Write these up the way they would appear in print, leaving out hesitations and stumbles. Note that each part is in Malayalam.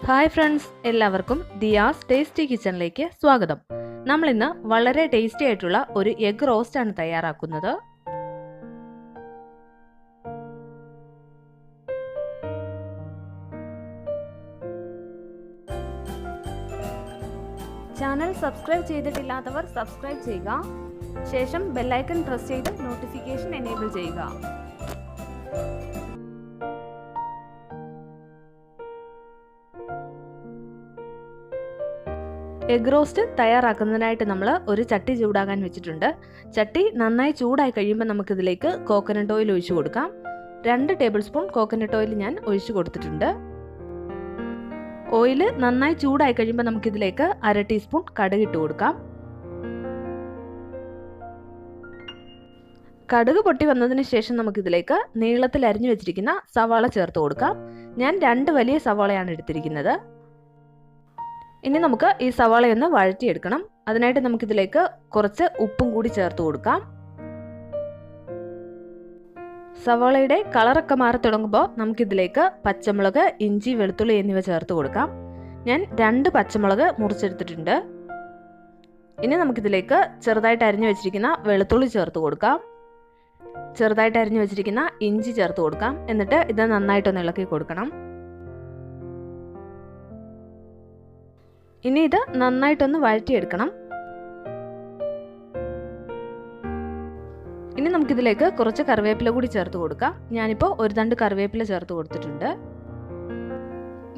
ഹായ് ഫ്രണ്ട്സ്, എല്ലാവർക്കും ദിയാസ് ടേസ്റ്റി കിച്ചണിലേക്ക് സ്വാഗതം. നമ്മൾ ഇന്ന് വളരെ ടേസ്റ്റി ആയിട്ടുള്ള ഒരു എഗ് റോസ്റ്റ് ആണ് തയ്യാറാക്കുന്നത്. ചാനൽ സബ്സ്ക്രൈബ് ചെയ്തിട്ടില്ലാത്തവർ സബ്സ്ക്രൈബ് ചെയ്യുക. ശേഷം ബെല്ലൈക്കൺ പ്രസ് ചെയ്ത് നോട്ടിഫിക്കേഷൻ എനേബിൾ ചെയ്യുക. എഗ് റോസ്റ്റ് തയ്യാറാക്കുന്നതിനായിട്ട് നമ്മൾ ഒരു ചട്ടി ചൂടാകാൻ വെച്ചിട്ടുണ്ട്. ചട്ടി നന്നായി ചൂടായി കഴിയുമ്പോൾ നമുക്കിതിലേക്ക് കോക്കനട്ട് ഓയിൽ ഒഴിച്ചു കൊടുക്കാം. 2 ടേബിൾ സ്പൂൺ കോക്കനട്ട് ഓയിൽ ഞാൻ ഒഴിച്ചു കൊടുത്തിട്ടുണ്ട്. ഓയിൽ നന്നായി ചൂടായി കഴിയുമ്പോൾ നമുക്കിതിലേക്ക് 1/2 ടീസ്പൂൺ കടുക് ഇട്ട് കൊടുക്കാം. കടുക് പൊട്ടി വന്നതിന് ശേഷം നമുക്കിതിലേക്ക് നീളത്തിൽ അരിഞ്ഞു വെച്ചിരിക്കുന്ന സവാള ചേർത്ത് കൊടുക്കാം. ഞാൻ 2 വലിയ സവാളയാണ് എടുത്തിരിക്കുന്നത്. ഇനി നമുക്ക് ഈ സവാളയൊന്ന് വഴറ്റിയെടുക്കണം. അതിനായിട്ട് നമുക്കിതിലേക്ക് കുറച്ച് ഉപ്പും കൂടി ചേർത്ത് കൊടുക്കാം. സവാളയുടെ കളറൊക്കെ മാറി തുടങ്ങുമ്പോൾ നമുക്കിതിലേക്ക് പച്ചമുളക്, ഇഞ്ചി, വെളുത്തുള്ളി എന്നിവ ചേർത്ത് കൊടുക്കാം. ഞാൻ 2 പച്ചമുളക് മുറിച്ചെടുത്തിട്ടുണ്ട്. ഇനി നമുക്കിതിലേക്ക് ചെറുതായിട്ട് അരിഞ്ഞു വെച്ചിരിക്കുന്ന വെളുത്തുള്ളി ചേർത്ത് കൊടുക്കാം. ചെറുതായിട്ട് അരിഞ്ഞു വെച്ചിരിക്കുന്ന ഇഞ്ചി ചേർത്ത് കൊടുക്കാം. എന്നിട്ട് ഇത് നന്നായിട്ടൊന്ന് ഇളക്കി കൊടുക്കണം. ഇനി ഇത് നന്നായിട്ടൊന്ന് വഴറ്റിയെടുക്കണം. ഇനി നമുക്കിതിലേക്ക് കുറച്ച് കറിവേപ്പില കൂടി ചേർത്ത് കൊടുക്കാം. ഞാനിപ്പോൾ ഒരു തണ്ട് കറിവേപ്പില ചേർത്ത് കൊടുത്തിട്ടുണ്ട്.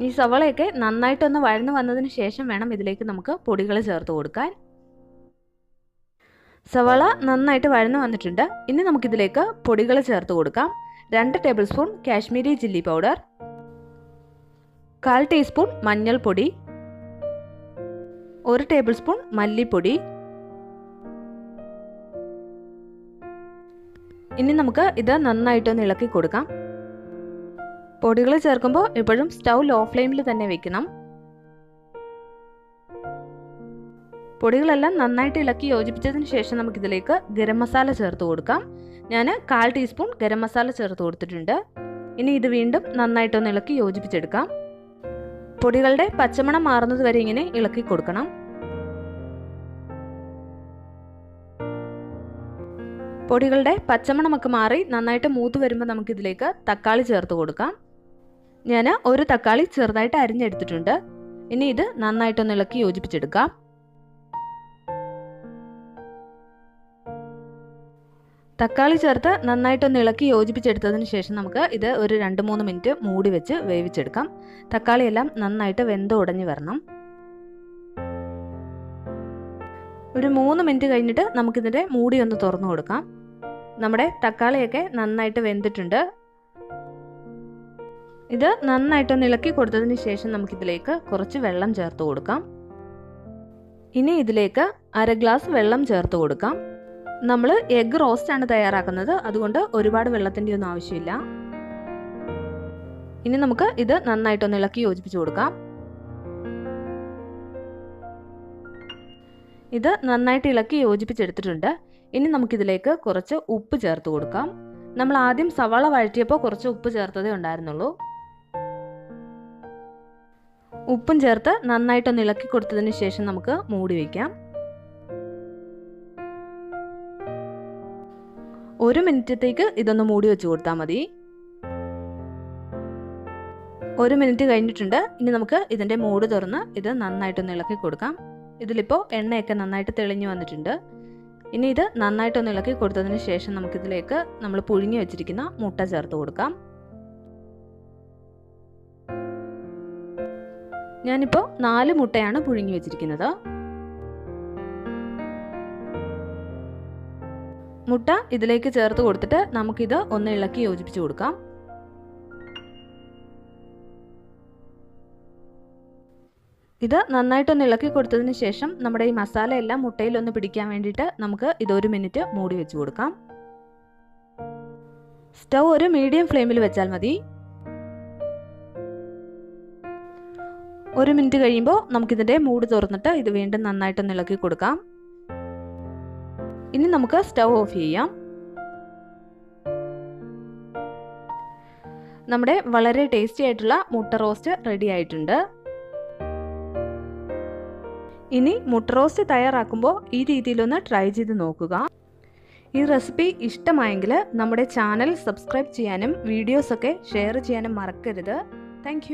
ഈ സവാളയൊക്കെ നന്നായിട്ടൊന്ന് വഴന്നു വന്നതിന് ശേഷം വേണം ഇതിലേക്ക് നമുക്ക് പൊടികൾ ചേർത്ത് കൊടുക്കാൻ. സവാള നന്നായിട്ട് വഴന്നു വന്നിട്ടുണ്ട്. ഇനി നമുക്കിതിലേക്ക് പൊടികൾ ചേർത്ത് കൊടുക്കാം. 2 table spoon Kashmiri chilli powder, 1/4 teaspoon മഞ്ഞൾപ്പൊടി, 1 ടേബിൾ സ്പൂൺ മല്ലിപ്പൊടി. ഇനി നമുക്ക് ഇത് നന്നായിട്ടൊന്ന് ഇളക്കി കൊടുക്കാം. പൊടികൾ ചേർക്കുമ്പോൾ എപ്പോഴും സ്റ്റൗ ലോ ഫ്ലെയിമിൽ തന്നെ വെക്കണം. പൊടികളെല്ലാം നന്നായിട്ട് ഇളക്കി യോജിപ്പിച്ചതിന് ശേഷം നമുക്കിതിലേക്ക് ഗരം മസാല ചേർത്ത് കൊടുക്കാം. ഞാൻ 1/4 ടീസ്പൂൺ ഗരം മസാല ചേർത്ത് കൊടുത്തിട്ടുണ്ട്. ഇനി ഇത് വീണ്ടും നന്നായിട്ടൊന്ന് ഇളക്കി യോജിപ്പിച്ചെടുക്കാം. പൊടികളുടെ പച്ചമണം മാറുന്നത് വരെ ഇങ്ങനെ ഇളക്കി കൊടുക്കണം. പൊടികളുടെ പച്ചമണമൊക്കെ മാറി നന്നായിട്ട് മൂത്ത് വരുമ്പോൾ നമുക്കിതിലേക്ക് തക്കാളി ചേർത്ത് കൊടുക്കാം. ഞാൻ 1 തക്കാളി ചെറുതായിട്ട് അരിഞ്ഞെടുത്തിട്ടുണ്ട്. ഇനി ഇത് നന്നായിട്ടൊന്ന് ഇളക്കി യോജിപ്പിച്ചെടുക്കാം. തക്കാളി ചേർത്ത് നന്നായിട്ടൊന്ന് ഇളക്കി യോജിപ്പിച്ചെടുത്തതിന് ശേഷം നമുക്ക് ഇത് ഒരു 2-3 മിനിറ്റ് മൂടി വെച്ച് വേവിച്ചെടുക്കാം. തക്കാളിയെല്ലാം നന്നായിട്ട് വെന്ത് ഉടഞ്ഞു വരണം. ഒരു 3 മിനിറ്റ് കഴിഞ്ഞിട്ട് നമുക്കിതിൻ്റെ മൂടി ഒന്ന് തുറന്നു കൊടുക്കാം. നമ്മുടെ തക്കാളിയൊക്കെ നന്നായിട്ട് വെന്തിട്ടുണ്ട്. ഇത് നന്നായിട്ടൊന്ന് ഇളക്കി കൊടുത്തതിന് ശേഷം നമുക്കിതിലേക്ക് കുറച്ച് വെള്ളം ചേർത്ത് കൊടുക്കാം. ഇനി ഇതിലേക്ക് 1/2 ഗ്ലാസ് വെള്ളം ചേർത്ത് കൊടുക്കാം. നമ്മൾ എഗ് റോസ്റ്റ് ആണ് തയ്യാറാക്കുന്നത്, അതുകൊണ്ട് ഒരുപാട് വെള്ളത്തിൻ്റെ ഒന്നും ആവശ്യമില്ല. ഇനി നമുക്ക് ഇത് നന്നായിട്ടൊന്ന് ഇളക്കി യോജിപ്പിച്ച് കൊടുക്കാം. ഇത് നന്നായിട്ട് ഇളക്കി യോജിപ്പിച്ചെടുത്തിട്ടുണ്ട്. ഇനി നമുക്കിതിലേക്ക് കുറച്ച് ഉപ്പ് ചേർത്ത് കൊടുക്കാം. നമ്മൾ ആദ്യം സവാള വഴറ്റിയപ്പോൾ കുറച്ച് ഉപ്പ് ചേർത്തതേ ഉണ്ടായിരുന്നുള്ളൂ. ഉപ്പും ചേർത്ത് നന്നായിട്ടൊന്ന് ഇളക്കി കൊടുത്തതിന് ശേഷം നമുക്ക് മൂടി വയ്ക്കാം. 1 മിനിറ്റത്തേക്ക് ഇതൊന്ന് മൂടി വെച്ച് കൊടുത്താൽ മതി. 1 മിനിറ്റ് കഴിഞ്ഞിട്ടുണ്ട്. ഇനി നമുക്ക് ഇതിൻ്റെ മൂട് തുറന്ന് ഇത് നന്നായിട്ടൊന്ന് ഇളക്കി കൊടുക്കാം. ഇതിലിപ്പോൾ എണ്ണയൊക്കെ നന്നായിട്ട് തെളിഞ്ഞു വന്നിട്ടുണ്ട്. ഇനി ഇത് നന്നായിട്ടൊന്ന് ഇളക്കി കൊടുത്തതിന് ശേഷം നമുക്കിതിലേക്ക് നമ്മൾ പുഴുങ്ങി വെച്ചിരിക്കുന്ന മുട്ട ചേർത്ത് കൊടുക്കാം. ഞാനിപ്പോൾ 4 മുട്ടയാണ് പുഴുങ്ങി വെച്ചിരിക്കുന്നത്. മുട്ട ഇതിലേക്ക് ചേർത്ത് കൊടുത്തിട്ട് നമുക്കിത് ഒന്ന് ഇളക്കി യോജിപ്പിച്ച് കൊടുക്കാം. ഇത് നന്നായിട്ടൊന്ന് ഇളക്കി കൊടുത്തതിന് ശേഷം നമ്മുടെ ഈ മസാല എല്ലാം മുട്ടയിലൊന്ന് പിടിക്കാൻ വേണ്ടിയിട്ട് നമുക്ക് ഇത് 1 മിനിറ്റ് മൂടി വെച്ച് കൊടുക്കാം. സ്റ്റൗ ഒരു മീഡിയം ഫ്ലെയിമിൽ വെച്ചാൽ മതി. 1 മിനിറ്റ് കഴിയുമ്പോൾ നമുക്കിതിൻ്റെ മൂടി തുറന്നിട്ട് ഇത് വീണ്ടും നന്നായിട്ടൊന്ന് ഇളക്കി കൊടുക്കാം. ഇനി നമുക്ക് സ്റ്റൗ ഓഫ് ചെയ്യാം. നമ്മുടെ വളരെ ടേസ്റ്റി ആയിട്ടുള്ള മുട്ട റോസ്റ്റ് റെഡി ആയിട്ടുണ്ട്. ഇനി മുട്ട റോസ്റ്റ് തയ്യാറാക്കുമ്പോൾ ഈ രീതിയിലൊന്ന് ട്രൈ ചെയ്ത് നോക്കുക. ഈ റെസിപ്പി ഇഷ്ടമായെങ്കിൽ നമ്മുടെ ചാനൽ സബ്സ്ക്രൈബ് ചെയ്യാനും വീഡിയോസൊക്കെ ഷെയർ ചെയ്യാനും മറക്കരുത്. താങ്ക്